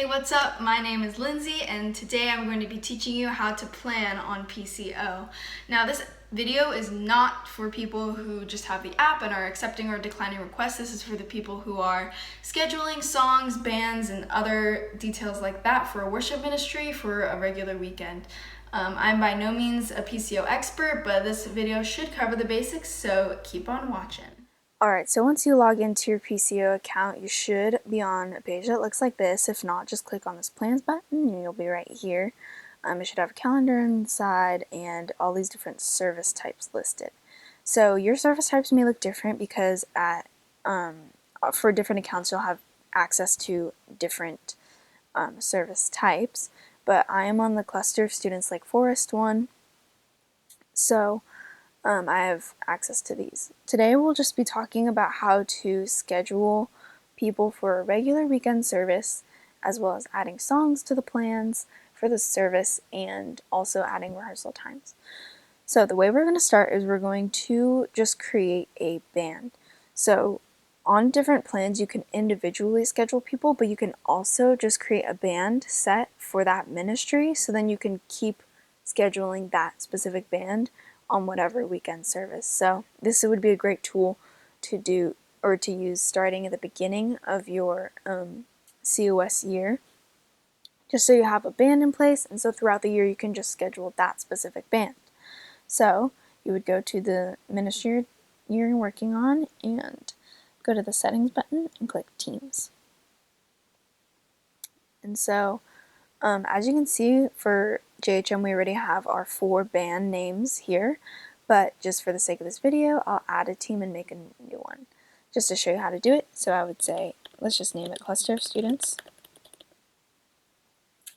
Hey, what's up? My name is Lindsay, and today I'm going to be teaching you how to plan on PCO. Now, this video is not for people who just have the app and are accepting or declining requests. This is for the people who are scheduling songs, bands, and other details like that for a worship ministry for a regular weekend. I'm by no means a PCO expert, but this video should cover the basics, so keep on watching. Alright, so once you log into your PCO account, you should be on a page that looks like this. If not, just click on this plans button and you'll be right here. It should have a calendar inside and all these different service types listed. So your service types may look different because for different accounts you'll have access to different service types, but I am on the Cluster of Students Lake Forest one, so I have access to these. Today we'll just be talking about how to schedule people for a regular weekend service, as well as adding songs to the plans for the service and also adding rehearsal times. So the way we're going to start is we're going to just create a band. So on different plans you can individually schedule people, but you can also just create a band set for that ministry, so then you can keep scheduling that specific band on whatever weekend service. So this would be a great tool to do or to use starting at the beginning of your COS year, just so you have a band in place, and so throughout the year you can just schedule that specific band. So you would go to the ministry you're working on and go to the settings button and click Teams. And so as you can see, for JHM we already have our 4 band names here, but just for the sake of this video I'll add a team and make a new one just to show you how to do it. So I would say let's just name it Cluster of Students,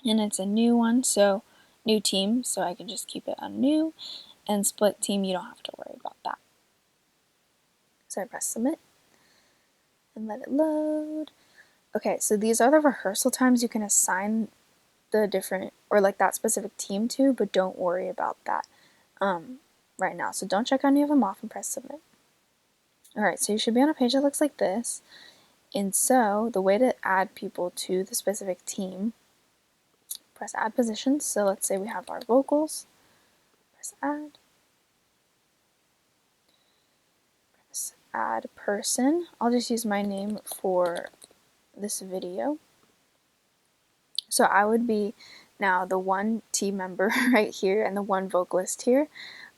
and it's a new one, so new team, so I can just keep it on new, and split team, you don't have to worry about that. So I press submit and let it load. Okay, so these are the rehearsal times you can assign the different, or like that specific team to, but don't worry about that right now. So don't check any of them off and press submit. Alright, so you should be on a page that looks like this. And so the way to add people to the specific team, press add positions. So let's say we have our vocals, press add person. I'll just use my name for this video. So I would be now the one team member right here and the one vocalist here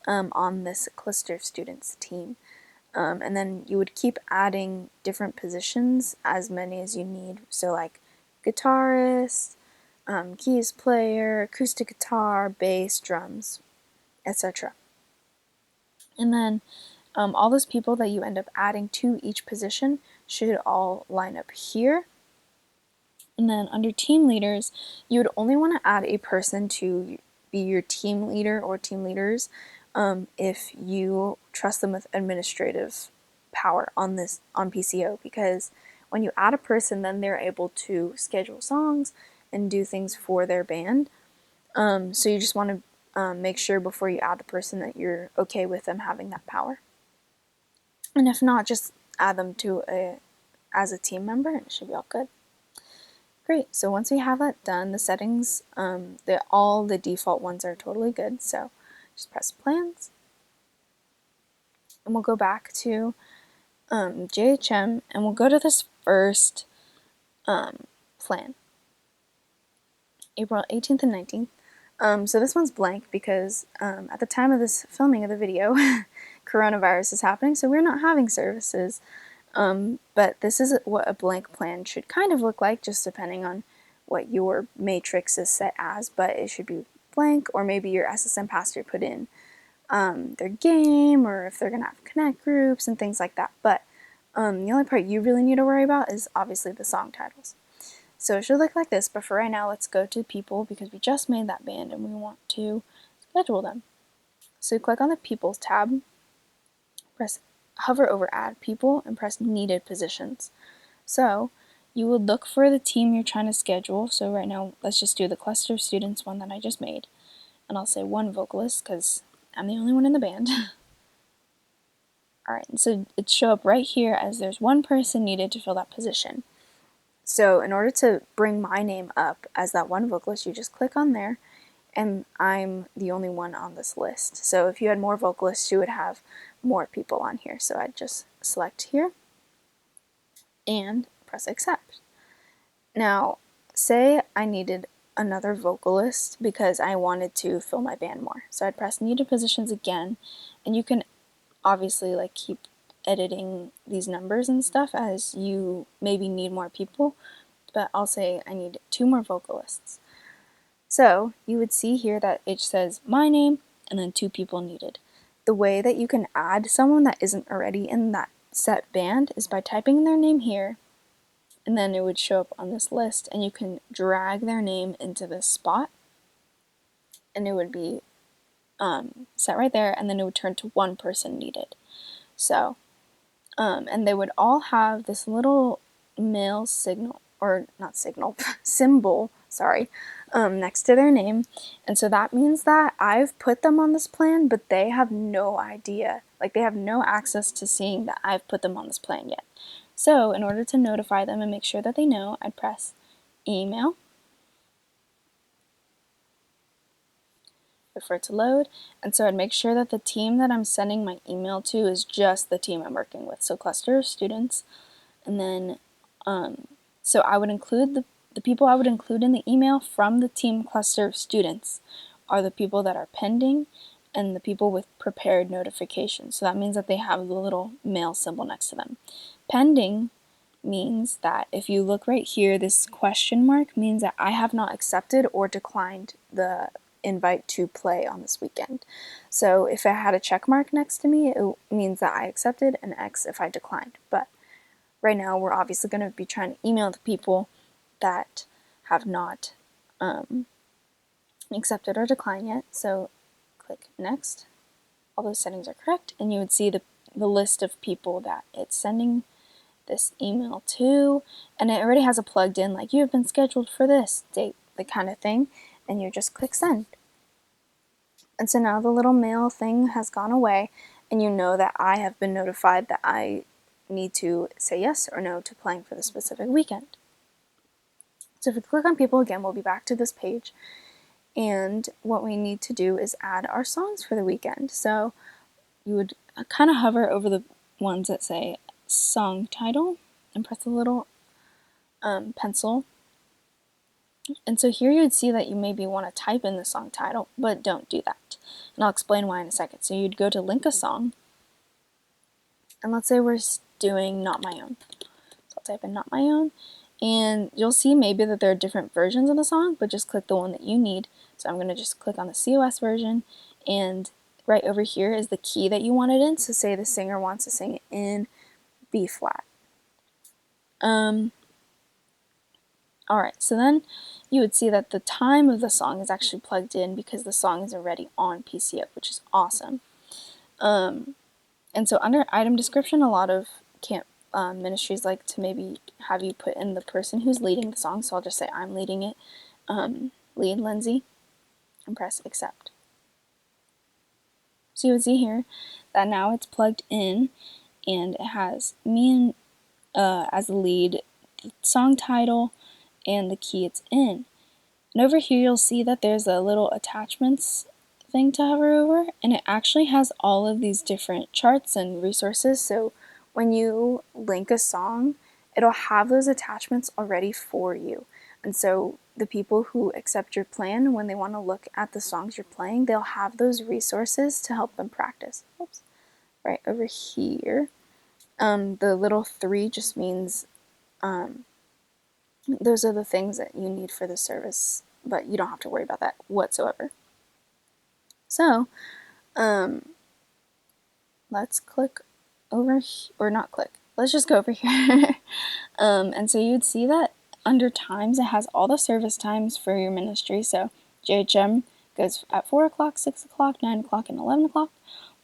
on this Cluster of Students team. And then you would keep adding different positions, as many as you need. So like guitarist, keys player, acoustic guitar, bass, drums, etc. And then all those people that you end up adding to each position should all line up here. And then under team leaders, you would only want to add a person to be your team leader or team leaders if you trust them with administrative power on PCO, because when you add a person, then they're able to schedule songs and do things for their band. So you just want to make sure before you add the person that you're okay with them having that power. And if not, just add them to as a team member and it should be all good. Great, so once we have that done, the settings, all the default ones are totally good, so just press plans, and we'll go back to JHM, and we'll go to this first plan, April 18th and 19th. So this one's blank because at the time of this filming of the video, coronavirus is happening, so we're not having services. But this is what a blank plan should kind of look like, just depending on what your matrix is set as, but it should be blank, or maybe your SSM pastor put in their game, or if they're going to have connect groups and things like that. But the only part you really need to worry about is obviously the song titles. So it should look like this, but for right now let's go to people, because we just made that band and we want to schedule them. So click on the Peoples tab, hover over Add People, and press Needed Positions. So you would look for the team you're trying to schedule. So right now, let's just do the Cluster of Students one that I just made. And I'll say one vocalist, because I'm the only one in the band. Alright, so it show up right here as there's one person needed to fill that position. So in order to bring my name up as that one vocalist, you just click on there, and I'm the only one on this list. So if you had more vocalists, you would have more people on here. So I'd just select here and press accept. Now, say I needed another vocalist because I wanted to fill my band more. So I'd press needed positions again, and you can obviously like keep editing these numbers and stuff as you maybe need more people, but I'll say I need 2 more vocalists. So you would see here that it says my name and then 2 people needed. The way that you can add someone that isn't already in that set band is by typing their name here, and then it would show up on this list, and you can drag their name into this spot, and it would be set right there, and then it would turn to 1 person needed. So, and they would all have this little male signal, or not signal, symbol, sorry, next to their name. And so that means that I've put them on this plan, but they have no idea. Like, they have no access to seeing that I've put them on this plan yet. So in order to notify them and make sure that they know, I'd press email, wait for it to load, and so I'd make sure that the team that I'm sending my email to is just the team I'm working with, so cluster of students. And then so I would include the people I would include in the email from the team cluster of students are the people that are pending and the people with prepared notifications. So that means that they have the little mail symbol next to them. Pending means that if you look right here, this question mark means that I have not accepted or declined the invite to play on this weekend. So if I had a check mark next to me, it means that I accepted, and X if I declined. But right now we're obviously going to be trying to email the people that have not accepted or declined yet. So click next. All those settings are correct, and you would see the list of people that it's sending this email to, and it already has a plugged in like you have been scheduled for this date, the kind of thing, and you just click send. And so now the little mail thing has gone away, and you know that I have been notified that I need to say yes or no to playing for the specific weekend. So if we click on people again, we'll be back to this page, and what we need to do is add our songs for the weekend. So you would kind of hover over the ones that say song title and press the little pencil. And so here you would see that you maybe want to type in the song title, but don't do that. And I'll explain why in a second. So you'd go to link a song, and let's say we're doing Not My Own. So I'll type in Not My Own, and you'll see maybe that there are different versions of the song, but just click the one that you need. So I'm going to just click on the COS version, and right over here is the key that you want it in. So say the singer wants to sing it in B flat. Alright, so then you would see that the time of the song is actually plugged in because the song is already on PCO, which is awesome. And so under item description, a lot of ministries like to maybe have you put in the person who's leading the song, so I'll just say I'm leading it, lead Lindsey, and press accept. So you would see here that now it's plugged in, and it has me as the lead, the song title, and the key it's in. And over here you'll see that there's a little attachments thing to hover over, and it actually has all of these different charts and resources. So when you link a song, it'll have those attachments already for you. And so the people who accept your plan, when they want to look at the songs you're playing, they'll have those resources to help them practice. Oops. Right over here, the little 3 just means those are the things that you need for the service, but you don't have to worry about that whatsoever. So, let's click over, or not click, let's just go over here. And so you'd see that under times, it has all the service times for your ministry. So JHM goes at 4 o'clock, 6 o'clock, 9 o'clock, and 11 o'clock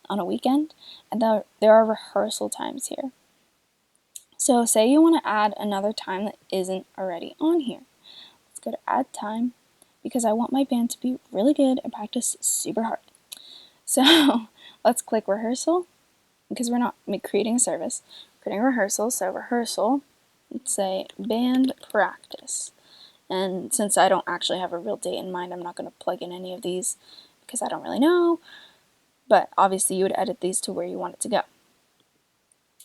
on a weekend. And there are rehearsal times here. So say you want to add another time that isn't already on here. Let's go to add time, because I want my band to be really good and practice super hard. So let's click rehearsal, because we're not creating a service, creating a rehearsal. So rehearsal, say band practice. And since I don't actually have a real date in mind, I'm not going to plug in any of these because I don't really know. But obviously you would edit these to where you want it to go.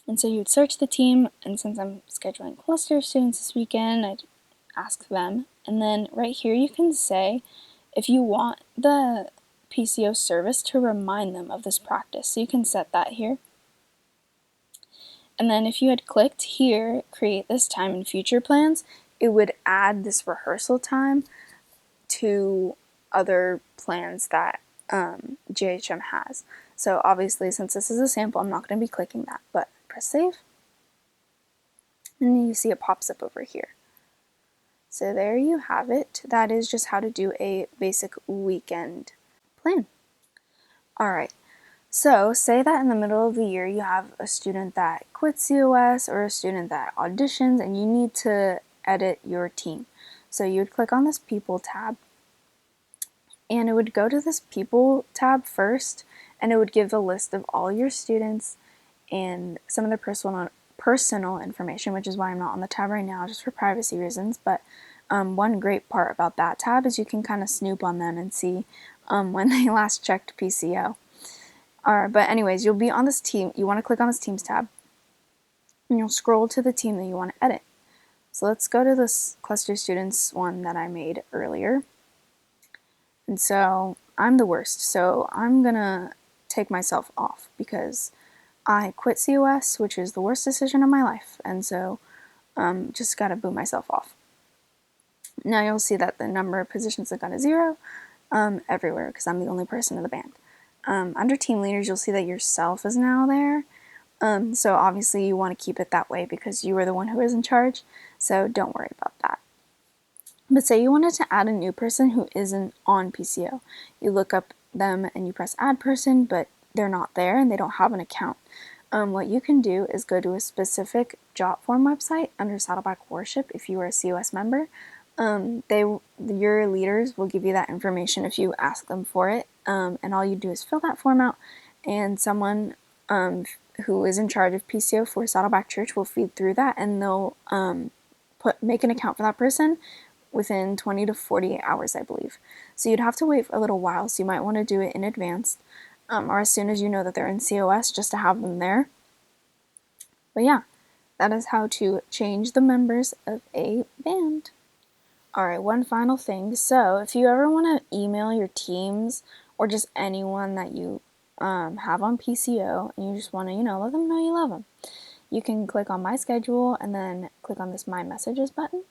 And so you would search the team, and since I'm scheduling cluster of students this weekend, I'd ask them. And then right here you can say if you want the PCO service to remind them of this practice. So you can set that here. And then if you had clicked here, create this time in future plans, it would add this rehearsal time to other plans that GHM has. So obviously, since this is a sample, I'm not going to be clicking that, but press save. And then you see it pops up over here. So there you have it. That is just how to do a basic weekend plan. Alright, so say that in the middle of the year you have a student that quits COS or a student that auditions and you need to edit your team. So you would click on this People tab, and it would go to this People tab first, and it would give the list of all your students and some of their personal information, which is why I'm not on the tab right now, just for privacy reasons. But one great part about that tab is you can kind of snoop on them and see when they last checked PCO. But anyways, you'll be on this team. You want to click on this Teams tab, and you'll scroll to the team that you want to edit. So let's go to this cluster students one that I made earlier. And so I'm the worst, so I'm gonna take myself off because I quit COS, which is the worst decision of my life, and so just gotta boot myself off. Now you'll see that the number of positions have gone to 0 everywhere because I'm the only person in the band. Under team leaders, you'll see that yourself is now there. So obviously you want to keep it that way because you were the one who was in charge, so don't worry about that. But say you wanted to add a new person who isn't on PCO. You look up them and you press add person, but they're not there and they don't have an account. What you can do is go to a specific Jotform website under Saddleback Worship if you are a COS member. Your leaders will give you that information if you ask them for it, and all you do is fill that form out, and someone who is in charge of PCO for Saddleback Church will feed through that, and they'll make an account for that person within 20 to 48 hours, I believe. So you'd have to wait a little while, so you might want to do it in advance, or as soon as you know that they're in COS, just to have them there. But yeah, that is how to change the members of a band. Alright, one final thing. So if you ever want to email your teams or just anyone that you have on PCO and you just want to, let them know you love them, you can click on My Schedule and then click on this My Messages button,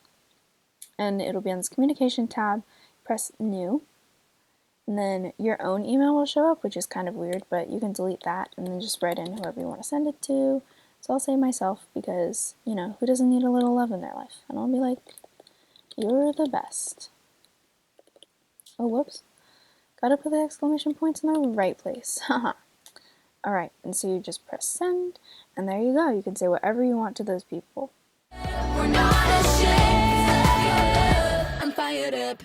and it'll be on this Communication tab. Press New, and then your own email will show up, which is kind of weird, but you can delete that and then just write in whoever you want to send it to. So I'll say myself because, who doesn't need a little love in their life? And I'll be like, you're the best. Oh, whoops. Gotta put the exclamation points in the right place. Haha. Alright, and so you just press send, and there you go. You can say whatever you want to those people. We're not ashamed of your love. I'm fired up.